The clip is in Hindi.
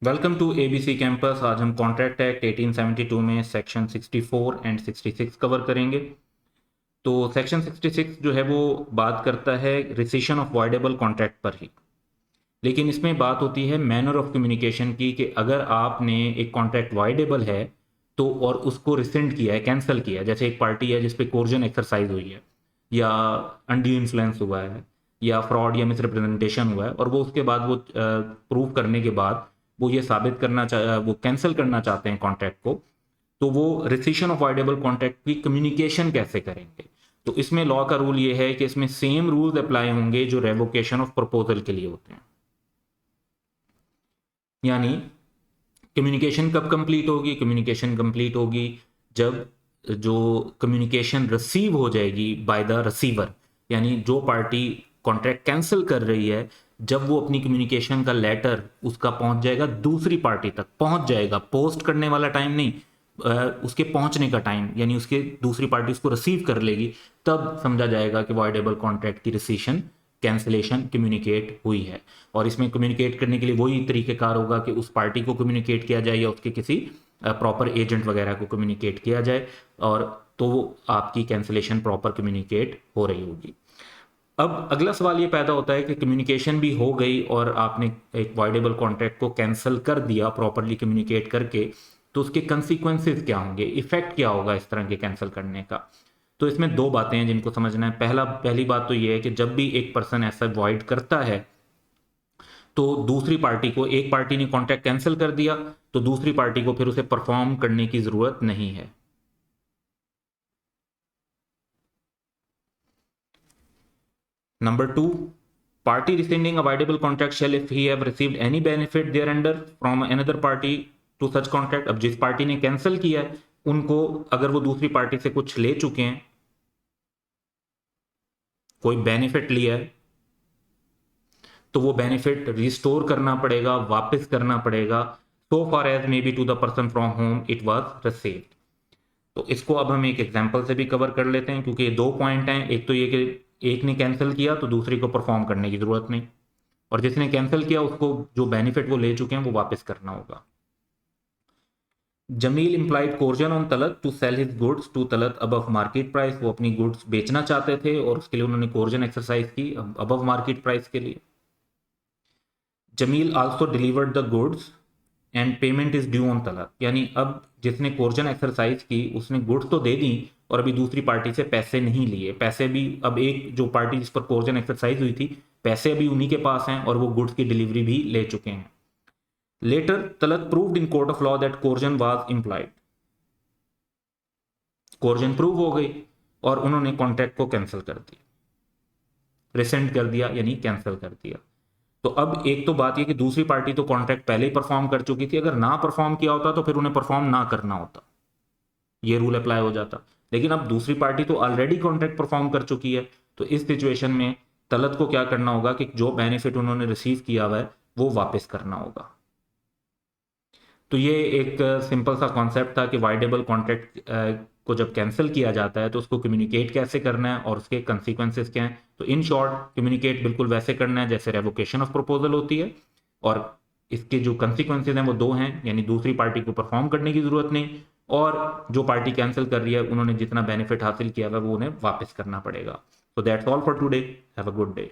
Welcome to ABC campus. आज हम कॉन्ट्रैक्ट एक्ट 1872 में सेक्शन 64 एंड 66 कवर करेंगे। तो सेक्शन 66 जो है वो बात करता है रिसेशन ऑफ वॉइडेबल कॉन्ट्रैक्ट पर ही, लेकिन इसमें बात होती है मैनर ऑफ कम्युनिकेशन की कि अगर आपने एक कॉन्ट्रैक्ट वॉइडेबल है तो और उसको रिसेंड किया है, कैंसिल किया है, जैसे एक पार्टी है जिस पे कोर्जन एक्सरसाइज हुई है या अनड्यू इन्फ्लुएंस हुआ है या फ्रॉड या मिसरिप्रेजेंटेशन हुआ है और वो उसके बाद वो प्रूव करने के बाद वो ये साबित करना वो कैंसिल करना चाहते हैं कॉन्ट्रैक्ट को, तो वो रिसेशन ऑफ वॉइडेबल कॉन्ट्रैक्ट की कम्युनिकेशन कैसे करेंगे। तो इसमें लॉ का रूल ये है कि इसमें सेम रूल्स अप्लाई होंगे जो रेवोकेशन ऑफ प्रपोजल के लिए होते हैं। यानी कम्युनिकेशन कब कंप्लीट होगी? कम्युनिकेशन कंप्लीट होगी जब जो कम्युनिकेशन रिसीव हो जाएगी बाय द रिसीवर, यानी जो पार्टी कॉन्ट्रैक्ट कैंसिल कर रही है, जब वो अपनी कम्युनिकेशन का लेटर उसका पहुंच जाएगा, दूसरी पार्टी तक पहुंच जाएगा, पोस्ट करने वाला टाइम नहीं, उसके पहुंचने का टाइम, यानी उसके दूसरी पार्टी उसको रिसीव कर लेगी, तब समझा जाएगा कि वॉइडेबल कॉन्ट्रैक्ट की रिसेशन कैंसिलेशन कम्युनिकेट हुई है। और इसमें कम्युनिकेट करने के लिए वही तरीकेकार होगा कि उस पार्टी को कम्युनिकेट किया जाए या उसके किसी प्रॉपर एजेंट वगैरह को कम्युनिकेट किया जाए, और तो आपकी कैंसिलेशन प्रॉपर कम्युनिकेट हो रही होगी। अब अगला सवाल ये पैदा होता है कि कम्युनिकेशन भी हो गई और आपने एक वॉइडेबल कॉन्ट्रैक्ट को कैंसिल कर दिया प्रॉपरली कम्युनिकेट करके, तो उसके कंसिक्वेंसेस क्या होंगे, इफेक्ट क्या होगा इस तरह के कैंसिल करने का। तो इसमें दो बातें हैं जिनको समझना है। पहली बात तो ये है कि जब भी एक पर्सन ऐसा वॉइड करता है तो दूसरी पार्टी को, एक पार्टी ने कॉन्ट्रैक्ट कैंसिल कर दिया तो दूसरी पार्टी को फिर उसे परफॉर्म करने की जरूरत नहीं है। Number two, party rescinding a voidable contract shall if he have received any benefit thereunder from another party to such contract। अब जिस पार्टी ने कैंसिल किया है उनको अगर वो दूसरी पार्टी से कुछ ले चुके हैं, कोई बेनिफिट लिया है, तो वो बेनिफिट रिस्टोर करना पड़ेगा, वापस करना पड़ेगा, so far as may be to the person from home it was received. तो इसको अब हम एक एग्जांपल से भी कवर कर लेते हैं, क्योंकि ये दो पॉइंट हैं। एक तो ये कि एक ने कैंसिल किया तो दूसरे को परफॉर्म करने की जरूरत नहीं, और जिसने कैंसिल किया उसको जो बेनिफिट वो ले चुके हैं वो वापस करना होगा। Jamil implied coercion on Talat to sell his goods to Talat above market price. वो अपनी गुड्स बेचना चाहते थे और उसके लिए उन्होंने कोर्जन एक्सरसाइज की अबव मार्केट प्राइस के लिए। Jamil also delivered the goods and payment is due on Talat, यानी अब जिसने कोर्जन एक्सरसाइज की उसने गुड्स तो दे दी और अभी दूसरी पार्टी से पैसे नहीं लिए। पैसे भी अब एक जो पार्टी जिस पर कोर्जन एक्सरसाइज हुई थी, पैसे अभी उन्हीं के पास हैं और वो गुड्स की डिलीवरी भी ले चुके हैं। Later Talat proved in court of law that coercion was implied. Coercion prove हो गई और उन्होंने कॉन्ट्रैक्ट को कैंसिल कर दिया, रिसेंड कर दिया, यानी कैंसिल कर दिया। तो अब एक तो बात यह कि दूसरी पार्टी तो कॉन्ट्रैक्ट पहले ही परफॉर्म कर चुकी थी, अगर ना परफॉर्म किया होता तो फिर उन्हें परफॉर्म ना करना होता, ये रूल अप्लाई हो जाता। लेकिन अब दूसरी पार्टी तो ऑलरेडी कॉन्ट्रैक्ट परफॉर्म कर चुकी है, तो इस सिचुएशन में तलत को क्या करना होगा कि जो बेनिफिट उन्होंने रिसीव किया हुआ है वो वापस करना होगा। तो ये एक सिंपल सा कॉन्सेप्ट था कि वाइडेबल कॉन्ट्रैक्ट को जब कैंसिल किया जाता है तो उसको कम्युनिकेट कैसे करना है और उसके कंसिक्वेंसेस क्या हैं। तो इन शॉर्ट, कम्युनिकेट बिल्कुल वैसे करना है जैसे रेवोकेशन ऑफ प्रपोजल होती है, और इसके जो कंसिक्वेंसेज हैं वो दो हैं, यानी दूसरी पार्टी को परफॉर्म करने की जरूरत नहीं, और जो पार्टी कैंसिल कर रही है उन्होंने जितना बेनिफिट हासिल किया हुआ वो उन्हें वापस करना पड़ेगा। तो that's all for today. Have a good day.